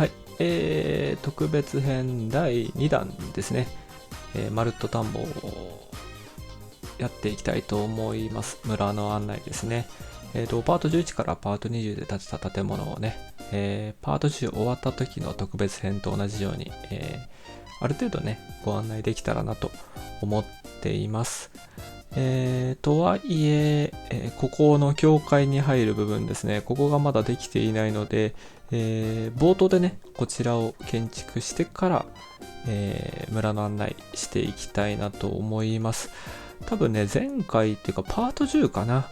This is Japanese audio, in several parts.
はい、特別編第2弾ですね。まるっと田んぼをやっていきたいと思います。村の案内ですね。パート11からパート20で建てた建物をね、パート10終わった時の特別編と同じように、ある程度ね、ご案内できたらなと思っています。とはいえここの教会に入る部分ですね、ここがまだできていないので、冒頭でね、こちらを建築してから、村の案内していきたいなと思います。多分ね、前回っていうかパート10かな、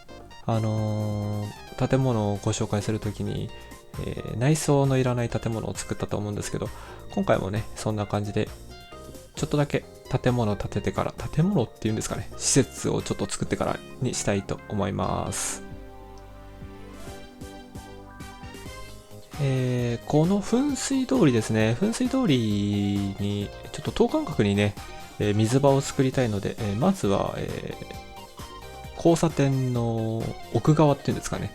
建物をご紹介するときに、内装のいらない建物を作ったと思うんですけど、今回もね、そんな感じで、ちょっとだけ建物を建ててから、建物っていうんですかね、施設をちょっと作ってからにしたいと思います。この噴水通りですね、噴水通りに、ちょっと等間隔にね、水場を作りたいので、まずは、交差点の奥側っていうんですかね、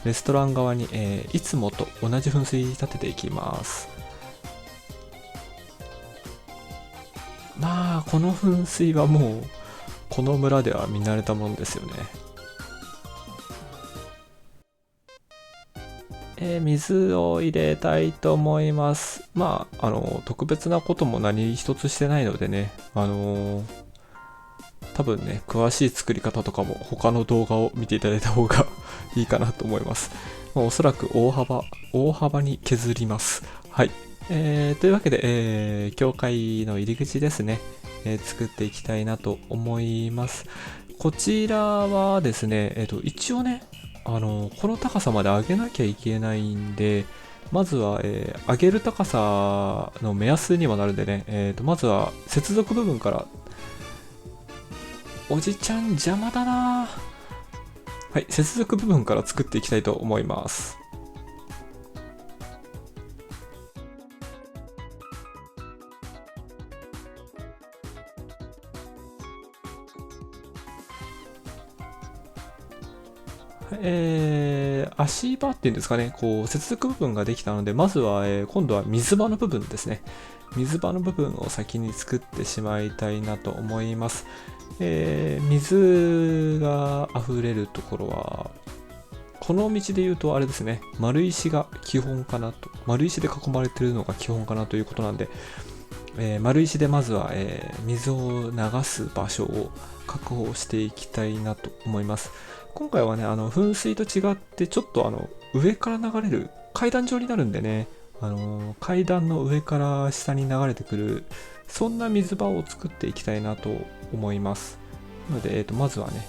レストラン側に、いつもと同じ噴水立てていきます。まあ、この噴水はもう、この村では見慣れたもんですよね。水を入れたいと思います。まあ、特別なことも何一つしてないのでね、多分ね、詳しい作り方とかも他の動画を見ていただいた方がいいかなと思います。まあ、おそらく大幅に削ります。はい。というわけで、教会の入り口ですね、作っていきたいなと思います。こちらはですね、一応ね、この高さまで上げなきゃいけないんで、まずは、上げる高さの目安にもなるんでね、まずは接続部分から。おじちゃん邪魔だな。はい、接続部分から作っていきたいと思います。足場っていうんですかね、こう接続部分ができたので、まずは、今度は水場の部分ですね。水場の部分を先に作ってしまいたいなと思います。水が溢れるところは、この道で言うとあれですね、丸石が基本かなと、丸石で囲まれているのが基本かなということなんで、丸石でまずは、水を流す場所を確保していきたいなと思います。今回はね、噴水と違ってちょっと上から流れる階段状になるんでね、階段の上から下に流れてくる、そんな水場を作っていきたいなと思います。なので、まずはね、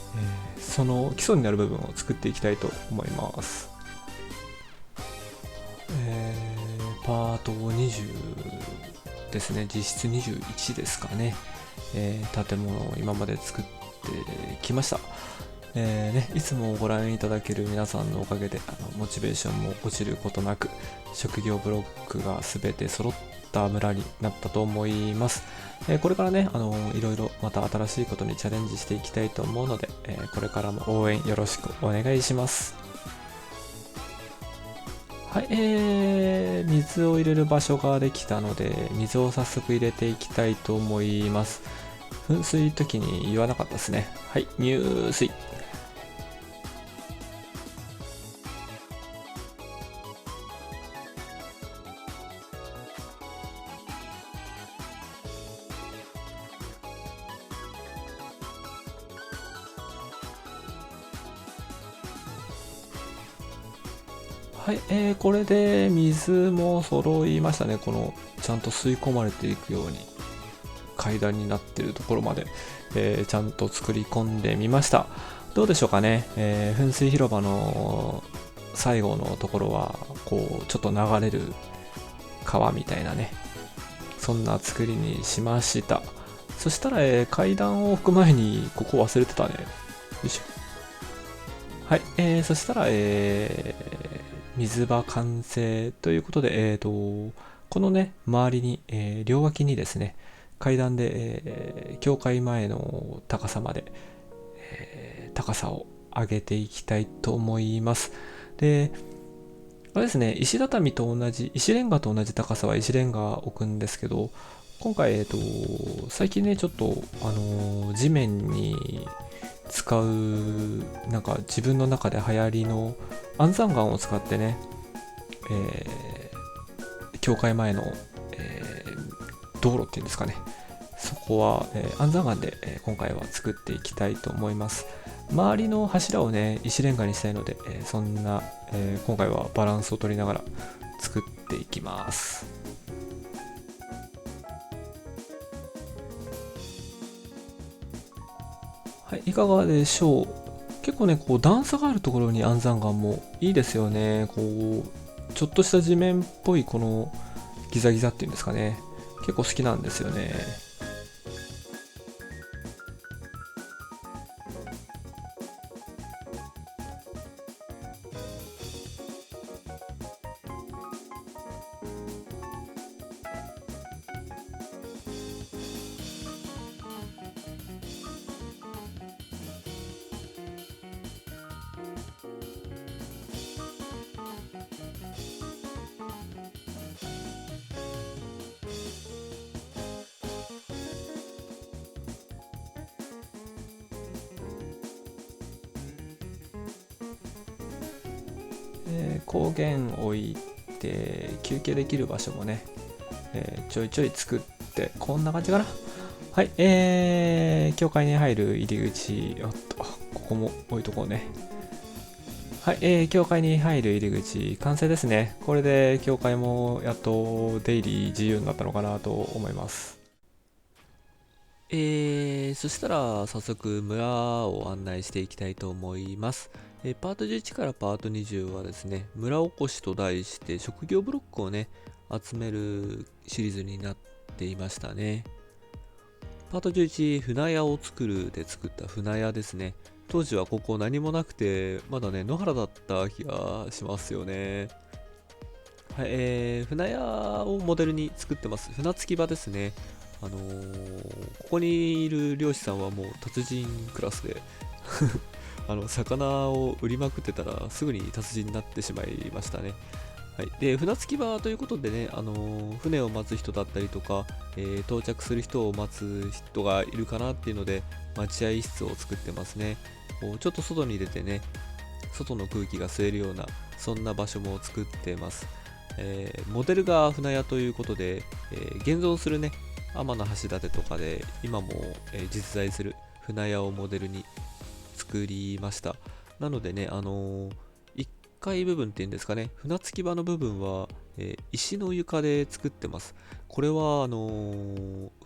その基礎になる部分を作っていきたいと思います。パート20ですね、実質21ですかね、建物を今まで作ってきました。いつもご覧いただける皆さんのおかげでモチベーションも落ちることなく、職業ブロックが全て揃った村になったと思います。これからね、いろいろまた新しいことにチャレンジしていきたいと思うので、これからも応援よろしくお願いします。はい、水を入れる場所ができたので、水を早速入れていきたいと思います。噴水時に言わなかったですね。はい、入水。はい、これで水も揃いましたね。このちゃんと吸い込まれていくように階段になっているところまで、ちゃんと作り込んでみました。どうでしょうかね、噴水広場の最後のところはこうちょっと流れる川みたいなね、そんな作りにしました。そしたら、階段を置く前にここ忘れてたね。よいしょ。はい、そしたら、水場完成ということで、このね、周りに、両脇にですね、階段で、教会前の高さまで、高さを上げていきたいと思います。で、あれですね、石畳と同じ、石レンガと同じ高さは石レンガ置くんですけど、今回、最近ね、ちょっと、地面に使う、なんか自分の中で流行りの安山岩を使ってね、教会前の、道路っていうんですかね、そこは、安山岩で、今回は作っていきたいと思います。周りの柱をね、石レンガにしたいので、そんな、今回はバランスを取りながら作っていきます。はい、いかがでしょう。結構ね、こう段差があるところに安山岩もいいですよね。こう、ちょっとした地面っぽいこのギザギザっていうんですかね。結構好きなんですよね。光源置いて休憩できる場所もね、ちょいちょい作ってこんな感じかな。はい、教会に入る入り口、おっと、ここも置いとこうね。はい、教会に入る入り口完成ですね。これで教会もやっと出入り自由になったのかなと思います。そしたら早速村を案内していきたいと思います。パート11からパート20はですね、村おこしと題して職業ブロックをね、集めるシリーズになっていましたね。パート11、船屋を作るで作った船屋ですね。当時はここ何もなくて、まだね、野原だった気がしますよね。はい、船屋をモデルに作ってます。船着き場ですね。ここにいる漁師さんはもう達人クラスで魚を売りまくってたらすぐに達人になってしまいましたね。はい、で船着き場ということでね、船を待つ人だったりとか、到着する人を待つ人がいるかなっていうので待合室を作ってますね。こうちょっと外に出てね、外の空気が吸えるようなそんな場所も作ってます。モデルが船屋ということで、現存するね天橋立とかで今も、実在する船屋をモデルに作りました。なのでね、1階部分っていうんですかね、船着き場の部分は、石の床で作ってます。これは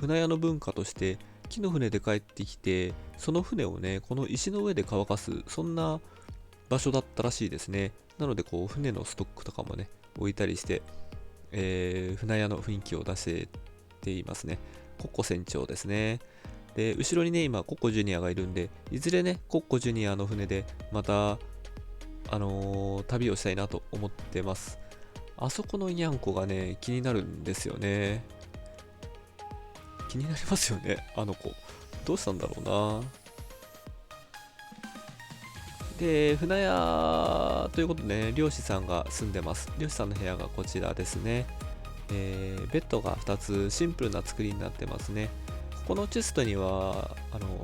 船屋の文化として木の船で帰ってきて、その船をねこの石の上で乾かす、そんな場所だったらしいですね。なのでこう船のストックとかもね置いたりして、船屋の雰囲気を出していますね。コッコ船長ですね。で後ろにね今コッコジュニアがいるんで、いずれねコッコジュニアの船でまた旅をしたいなと思ってます。あそこのニャンコがね気になるんですよね。気になりますよね、あの子どうしたんだろうな。で、船屋ということでね、漁師さんが住んでます。漁師さんの部屋がこちらですね。ベッドが2つシンプルな作りになってますね。このチェストには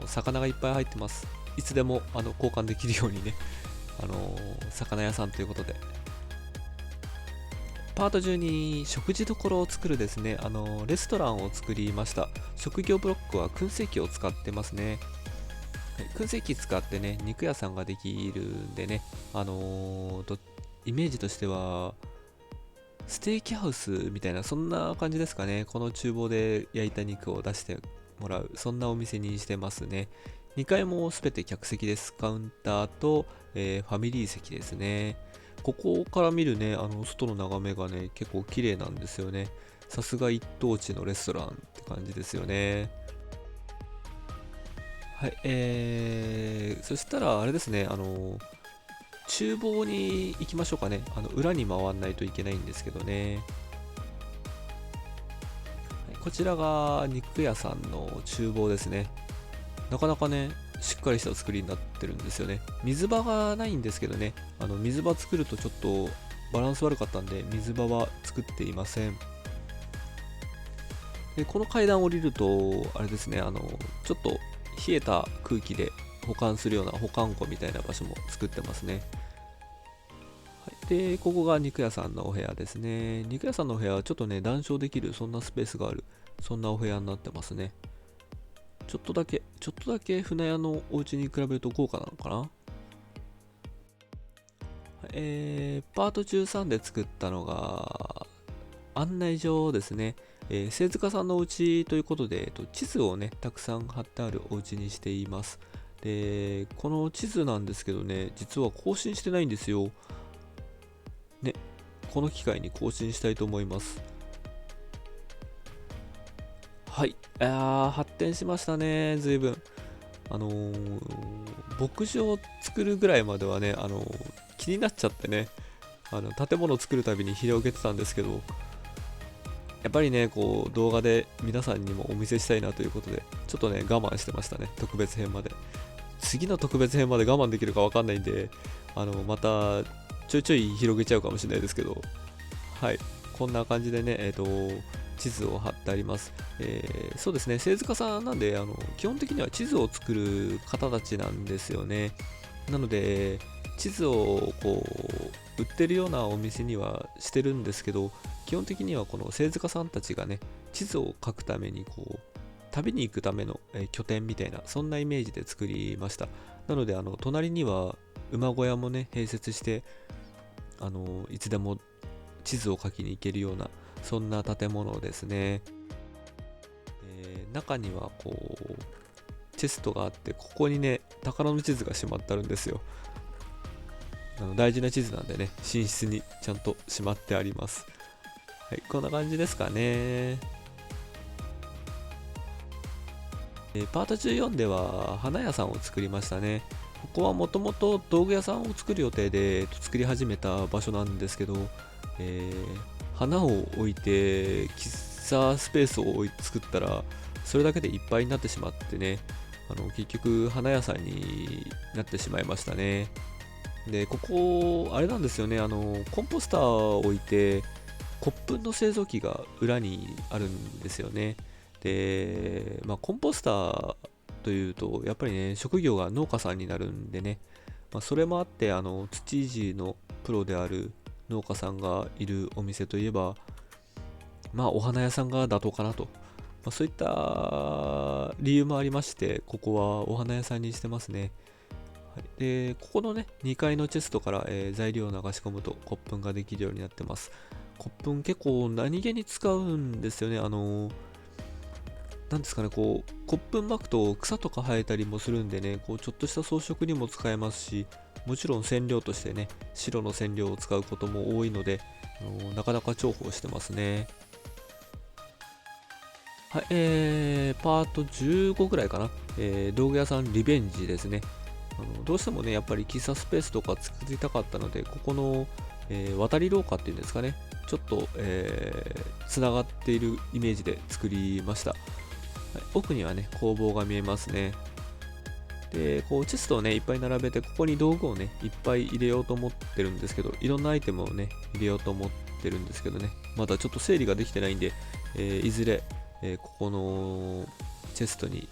魚がいっぱい入ってます。いつでも交換できるようにね、魚屋さんということで。パート中に食事処を作るですね、レストランを作りました。職業ブロックは燻製機を使ってますね。燻製機使ってね、肉屋さんができるんでね、イメージとしては、ステーキハウスみたいな、そんな感じですかね。この厨房で焼いた肉を出してもらう、そんなお店にしてますね。2階もすべて客席です。カウンターと、ファミリー席ですね。ここから見るね、外の眺めがね、結構綺麗なんですよね。さすが一等地のレストランって感じですよね。はい、そしたらあれですね、厨房に行きましょうかね。裏に回らないといけないんですけどね。はい、こちらが肉屋さんの厨房ですね。なかなかね、しっかりした作りになってるんですよね。水場がないんですけどね、水場作るとちょっとバランス悪かったんで水場は作っていません。でこの階段を降りるとあれですね、ちょっと冷えた空気で保管するような保管庫みたいな場所も作ってますね。はい、でここが肉屋さんのお部屋ですね。肉屋さんのお部屋はちょっとね談笑できるそんなスペースがある、そんなお部屋になってますね。ちょっとだけ船屋のお家に比べると豪華なのかな。パート13で作ったのが案内状ですね。製塚さんのお家ということで、地図をねたくさん貼ってあるお家にしています。でこの地図なんですけどね、実は更新してないんですよね。この機会に更新したいと思います。はい、発展しましたね、随分。牧場を作るぐらいまではね、気になっちゃってね、建物を作るたびに広げてたんですけど、やっぱりね、こう動画で皆さんにもお見せしたいなということで、ちょっとね、我慢してましたね、特別編まで。次の特別編まで我慢できるかわかんないんで、またちょいちょい広げちゃうかもしれないですけど、はい、こんな感じでね、地図を貼ってあります。そうですね、製図家さんなんで、基本的には地図を作る方たちなんですよね。なので、地図をこう売ってるようなお店にはしてるんですけど、基本的にはこの製図家さんたちがね、地図を書くためにこう旅に行くための拠点みたいな、そんなイメージで作りました。なので、隣には馬小屋もね、併設して、いつでも地図を書きに行けるような、そんな建物ですね。中にはこう、チェストがあって、ここにね、宝の地図がしまってあるんですよ。大事な地図なんでね、寝室にちゃんとしまってあります。はい、こんな感じですかね。パート14では花屋さんを作りましたね。ここはもともと道具屋さんを作る予定で作り始めた場所なんですけど、花を置いて喫茶スペースを作ったらそれだけでいっぱいになってしまってね、結局花屋さんになってしまいましたね。でここあれなんですよね、コンポスターを置いてコップの製造機が裏にあるんですよね。で、コンポスターというとやっぱりね職業が農家さんになるんでね、それもあって土いじりのプロである農家さんがいるお店といえばお花屋さんが妥当かなと、そういった理由もありまして、ここはお花屋さんにしてますね。はい、でここのね2階のチェストから、材料を流し込むとコップンができるようになってます。コップン結構何気に使うんですよね。なんですかね、こうコップン巻くと草とか生えたりもするんでね、こうちょっとした装飾にも使えますし、もちろん染料としてね白の染料を使うことも多いので、なかなか重宝してますね。はい、パート15ぐらいかな、道具屋さんリベンジですね。どうしてもね、やっぱり喫茶スペースとか作りたかったので、ここの、渡り廊下っていうんですかね、ちょっと、つながっているイメージで作りました。はい、奥にはね、工房が見えますね。で、こうチェストをね、いっぱい並べて、ここに道具をね、いっぱい入れようと思ってるんですけど、いろんなアイテムをね、入れようと思ってるんですけどね、まだちょっと整理ができてないんで、いずれ、ここのチェストに、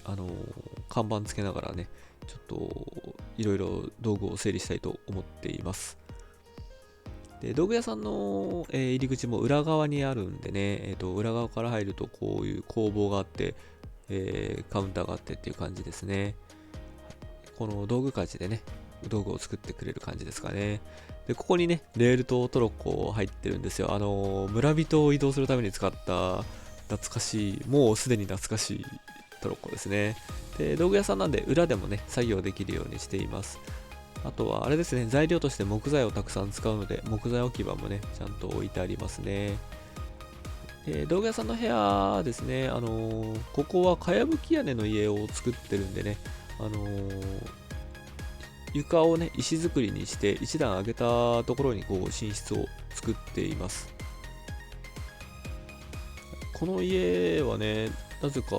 看板つけながらね、ちょっといろいろ道具を整理したいと思っています。で道具屋さんの、入り口も裏側にあるんでね、裏側から入るとこういう工房があって、カウンターがあってっていう感じですね。この道具かちでね、道具を作ってくれる感じですかね。で、ここにね、レールとトロッコ入ってるんですよ。村人を移動するために使った懐かしい、もうすでに懐かしいトロッコですね。で、道具屋さんなんで裏でもね、作業できるようにしています。あとは、あれですね、材料として木材をたくさん使うので、木材置き場もね、ちゃんと置いてありますね。道具屋さんの部屋ですね、ここはかやぶき屋根の家を作ってるんでね、床をね、石造りにして一段上げたところにこう寝室を作っています。この家はね、なぜか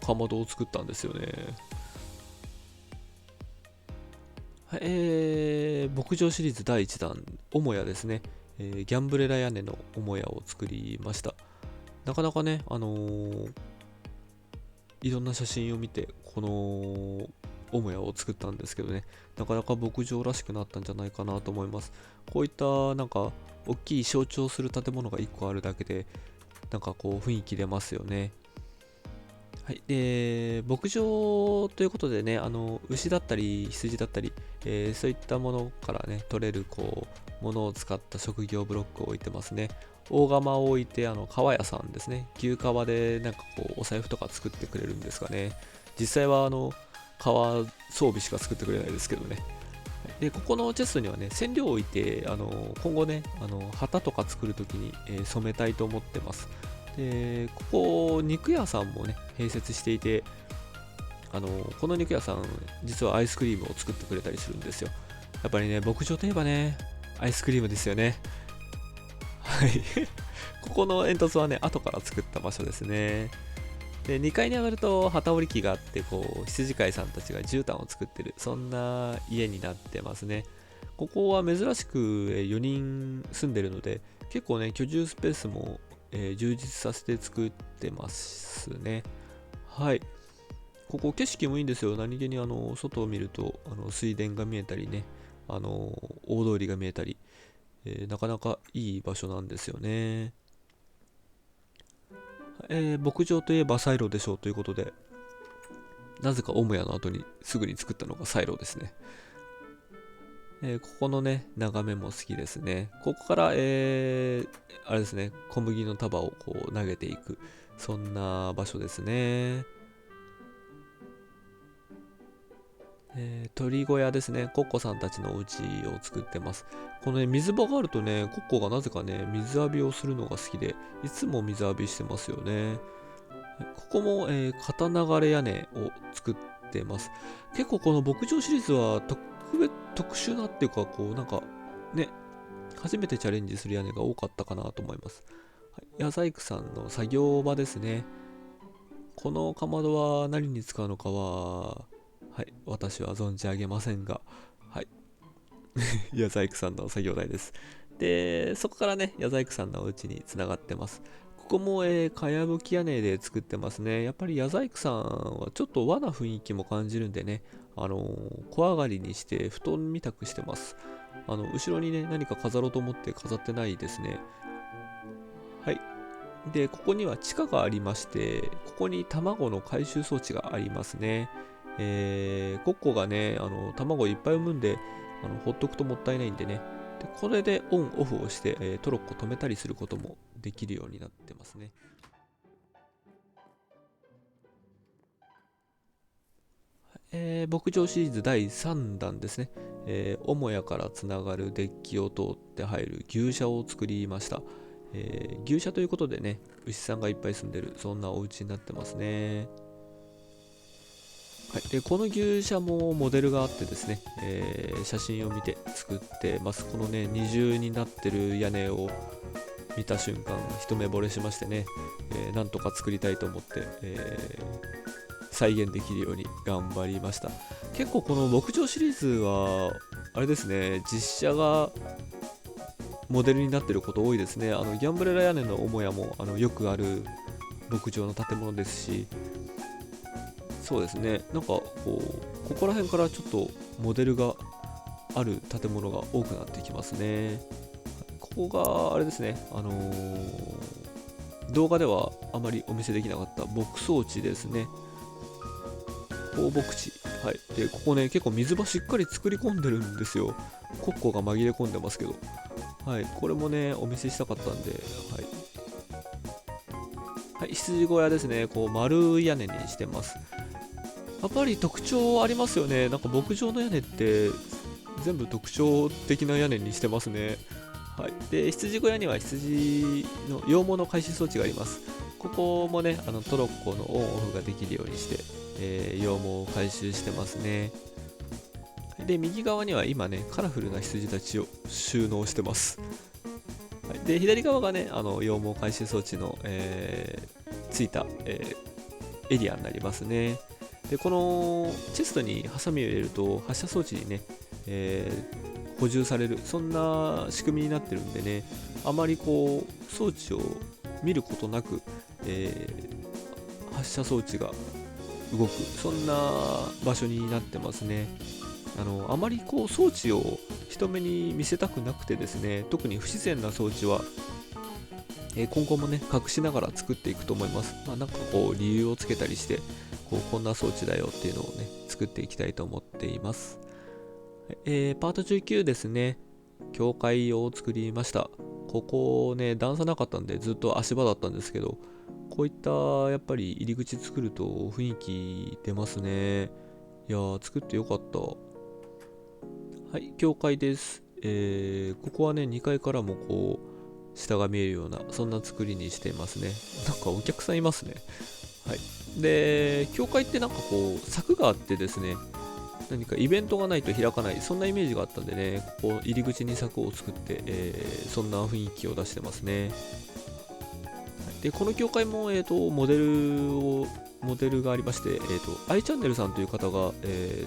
かまどを作ったんですよね。はい、牧場シリーズ第1弾、母屋ですね。ギャンブレラ屋根の母屋を作りました。なかなかね、いろんな写真を見て、この母屋を作ったんですけどね、なかなか牧場らしくなったんじゃないかなと思います。こういったなんか大きい象徴する建物が1個あるだけで、なんかこう雰囲気出ますよね。はい、で牧場ということでね、牛だったり羊だったり、そういったものからね取れるこうものを使った職業ブロックを置いてますね。大釜を置いて革屋さんですね、牛革でなんかこうお財布とか作ってくれるんですかね。実際は革装備しか作ってくれないですけどね。でここのチェストにはね染料を置いて今後ね旗とか作るときに、染めたいと思ってます。でここ肉屋さんもね併設していて、この肉屋さん実はアイスクリームを作ってくれたりするんですよ。やっぱりね牧場といえばねアイスクリームですよね。はいここの煙突はね後から作った場所ですね。で2階に上がると機織り機があって、こう羊飼いさんたちが絨毯を作ってる、そんな家になってますね。ここは珍しく4人住んでるので、結構ね居住スペースも充実させて作ってますね。はい。ここ景色もいいんですよ。何気に外を見ると水田が見えたりね、大通りが見えたり、なかなかいい場所なんですよね。牧場といえばサイロでしょうということで、なぜか母屋の後にすぐに作ったのがサイロですね。ここのね、眺めも好きですね。ここから、あれですね、小麦の束をこう投げていく、そんな場所ですね。鳥小屋ですね。コッコさんたちのお家を作ってます。このね、水場があるとね、コッコがなぜかね、水浴びをするのが好きで、いつも水浴びしてますよね。ここも、片流れ屋根を作ってます。結構この牧場シリーズは特殊なっていうか、こうなんかね、初めてチャレンジする屋根が多かったかなと思います。はい、矢細工さんの作業場ですね。このかまどは何に使うのかは、はい、私は存じ上げませんが、はい、矢細工さんの作業台です。で、そこからね、矢細工さんのお家につながってます。ここも、かやぶき屋根で作ってますね。やっぱり矢細工さんはちょっと和な雰囲気も感じるんでね、小上がりにして布団みたくしてます。後ろにね、何か飾ろうと思って飾ってないですね。はい。で、ここには地下がありまして、ここに卵の回収装置がありますね。コッコがね、卵いっぱい産むんで、ほっとくともったいないんでね。で、これでオンオフをして、トロッコ止めたりすることもできるようになってますね。牧場シリーズ第3弾ですね。母屋からつながるデッキを通って入る牛舎を作りました。牛舎ということでね、牛さんがいっぱい住んでる、そんなお家になってますね。はい、でこの牛舎もモデルがあってですね、写真を見て作ってます。このね、二重になってる屋根を見た瞬間、一目惚れしましてね、なんとか作りたいと思って、再現できるように頑張りました。結構この牧場シリーズは、あれですね、実写がモデルになってること多いですね。ギャンブレラ屋根の母屋もよくある牧場の建物ですし、そうですね、なんかここら辺からちょっとモデルがある建物が多くなってきますね。ここがあれですね、動画ではあまりお見せできなかった牧草地ですね。放牧地。はい。で、ここね、結構水場しっかり作り込んでるんですよ。コッコが紛れ込んでますけど。はい。これもね、お見せしたかったんで、はい。はい、羊小屋ですね。こう、丸い屋根にしてます。やっぱり特徴ありますよね。なんか牧場の屋根って全部特徴的な屋根にしてますね。はい。で、羊小屋には羊の羊毛の回収装置があります。ここもね、トロッコのオンオフができるようにして、羊毛を回収してますね。で、右側には今ね、カラフルな羊たちを収納してます。はい、で、左側がね、羊毛回収装置の、ついた、エリアになりますね。で、このチェストにハサミを入れると発射装置にね、補充される、そんな仕組みになってるんでね、あまりこう装置を見ることなく、発射装置が動く、そんな場所になってますね。あまりこう装置を人目に見せたくなくてですね、特に不自然な装置は、今後もね隠しながら作っていくと思います。なんかこう理由をつけたりして、こんな装置だよっていうのをね作っていきたいと思っています。パート19ですね。教会を作りました。ここね段差なかったんでずっと足場だったんですけど、こういったやっぱり入り口作ると雰囲気出ますね。いやー、作ってよかった。はい、教会です。ここはね2階からもこう下が見えるようなそんな作りにしていますね。なんかお客さんいますね。はい。で、教会ってなんかこう柵があってですね、何かイベントがないと開かない、そんなイメージがあったんでね、ここ入り口に柵を作って、そんな雰囲気を出してますね。で、この教会も、モデルがありまして、i チャンネルさんという方が、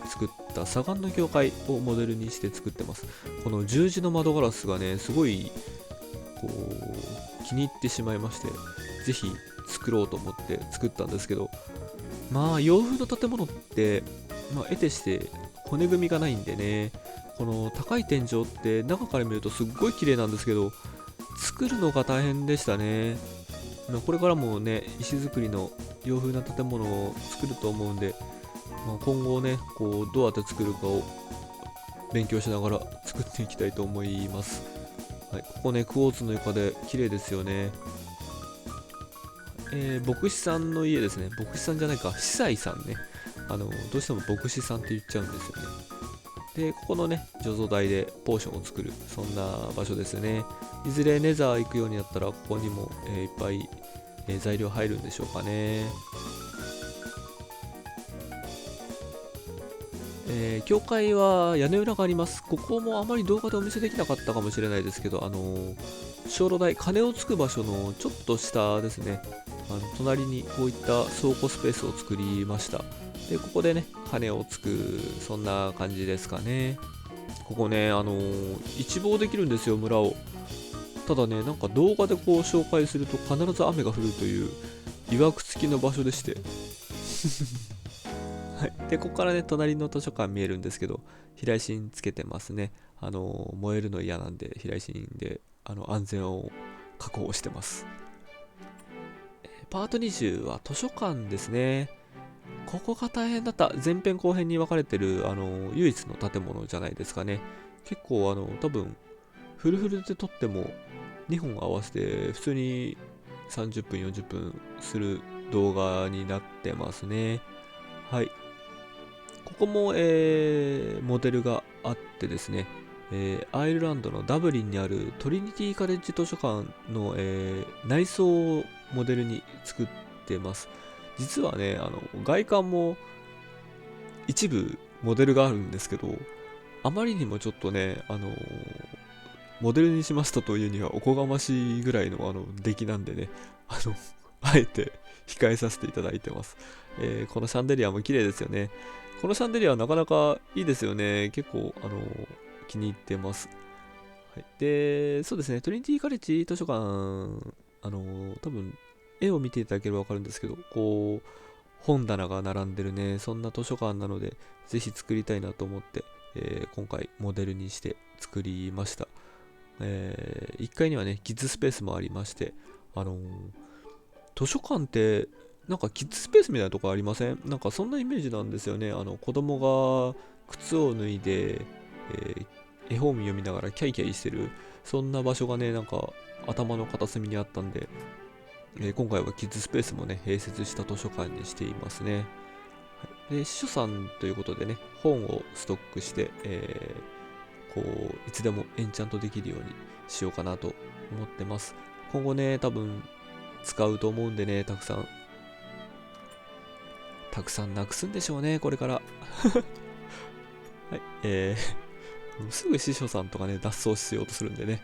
作った左岸の教会をモデルにして作ってます。この十字の窓ガラスがね、すごいこう気に入ってしまいまして、ぜひ作ろうと思って作ったんですけど、洋風の建物って、得てして骨組みがないんでね、この高い天井って中から見るとすっごい綺麗なんですけど、作るのが大変でしたね。これからもね、石造りの洋風な建物を作ると思うんで、今後ね、こうどうやって作るかを勉強しながら作っていきたいと思います。はい、ここね、クォーツの床で綺麗ですよね。牧師さんの家ですね。牧師さんじゃないか、司祭さんね。どうしても牧師さんって言っちゃうんですよね。で、ここのね、醸造台でポーションを作る、そんな場所ですね。いずれネザー行くようになったら、ここにも、いっぱい、材料入るんでしょうかね。教会は屋根裏があります。ここもあまり動画でお見せできなかったかもしれないですけど、鐘炉台、鐘をつく場所のちょっと下ですね。隣にこういった倉庫スペースを作りました。で、ここでね、鐘をつく、そんな感じですかね。ここね、一望できるんですよ、村を。ただね、なんか動画でこう紹介すると必ず雨が降るという、曰く付きの場所でして。はい、で、ここからね、隣の図書館見えるんですけど、避雷針つけてますね。燃えるの嫌なんで、避雷針で、安全を確保してます。パート20は図書館ですね。ここが大変だった。前編後編に分かれてる、唯一の建物じゃないですかね。結構、多分、フルフルで撮っても、2本合わせて、普通に30分、40分する動画になってますね。はい。ここも、モデルがあってですね、アイルランドのダブリンにあるトリニティカレッジ図書館の、内装をモデルに作ってます。実はね、外観も一部モデルがあるんですけど、あまりにもちょっとね、モデルにしましたというにはおこがましいぐらいの出来なんでね、あえて控えさせていただいてます。このシャンデリアも綺麗ですよね。このシャンデリアはなかなかいいですよね。結構、気に入ってます。はい、で、そうですね、トリニティカレッジ図書館、多分、絵を見ていただければわかるんですけど、こう、本棚が並んでるね、そんな図書館なので、ぜひ作りたいなと思って、今回モデルにして作りました。1階にはね、キッズスペースもありまして、図書館って、なんかキッズスペースみたいなとこありません？なんかそんなイメージなんですよね。子供が靴を脱いで、絵本読みながらキャイキャイしてる、そんな場所がね、なんか頭の片隅にあったんで、今回はキッズスペースもね、併設した図書館にしていますね。はい、で、司書さんということでね、本をストックして、こう、いつでもエンチャントできるようにしようかなと思ってます。今後ね、多分使うと思うんでね、たくさんなくすんでしょうね、これから。はい、すぐ司書さんとかね、脱走しようとするんでね。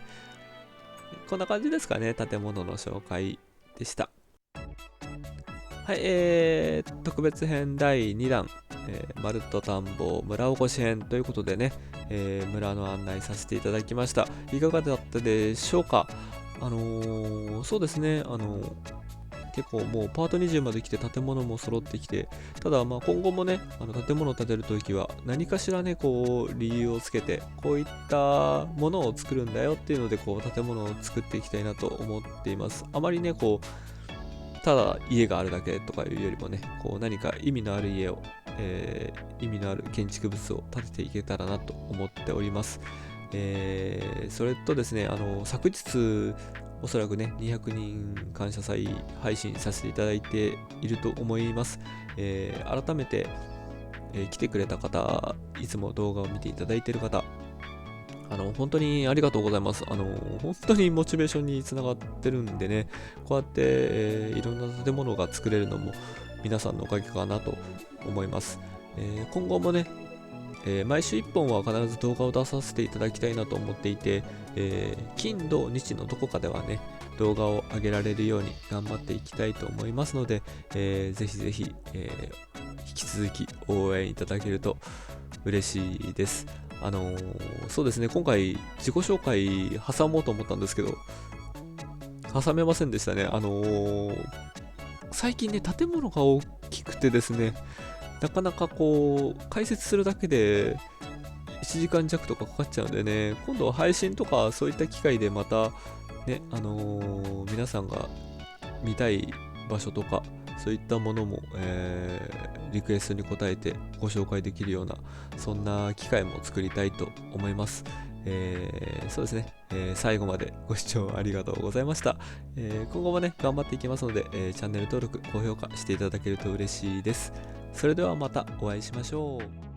こんな感じですかね、建物の紹介でした。はい、特別編第2弾、まるっと田んぼ村おこし編ということでね、村の案内させていただきました。いかがだったでしょうか。そうですね、結構もうパート20まで来て建物も揃ってきて、ただまあ今後もね、建物を建てるときは何かしらね、こう理由をつけて、こういったものを作るんだよっていうので、こう建物を作っていきたいなと思っています。あまりね、こう、ただ家があるだけとかいうよりもね、こう何か意味のある家を、意味のある建築物を建てていけたらなと思っております。それとですね、昨日、おそらくね、200人感謝祭配信させていただいていると思います。改めて、来てくれた方、いつも動画を見ていただいている方、本当にありがとうございます。本当にモチベーションにつながってるんでね、こうやって、いろんな建物が作れるのも皆さんのおかげかなと思います。今後もね、毎週1本は必ず動画を出させていただきたいなと思っていて、金土日のどこかではね、動画を上げられるように頑張っていきたいと思いますので、ぜひぜひ、引き続き応援いただけると嬉しいです。そうですね、今回自己紹介挟もうと思ったんですけど、挟めませんでしたね。最近ね、建物が大きくてですね、なかなかこう、解説するだけで1時間弱とかかかっちゃうんでね、今度は配信とかそういった機会でまた、ね、皆さんが見たい場所とか、そういったものも、リクエストに応えてご紹介できるような、そんな機会も作りたいと思います。そうですね、最後までご視聴ありがとうございました。今後もね、頑張っていきますので、チャンネル登録、高評価していただけると嬉しいです。それではまたお会いしましょう。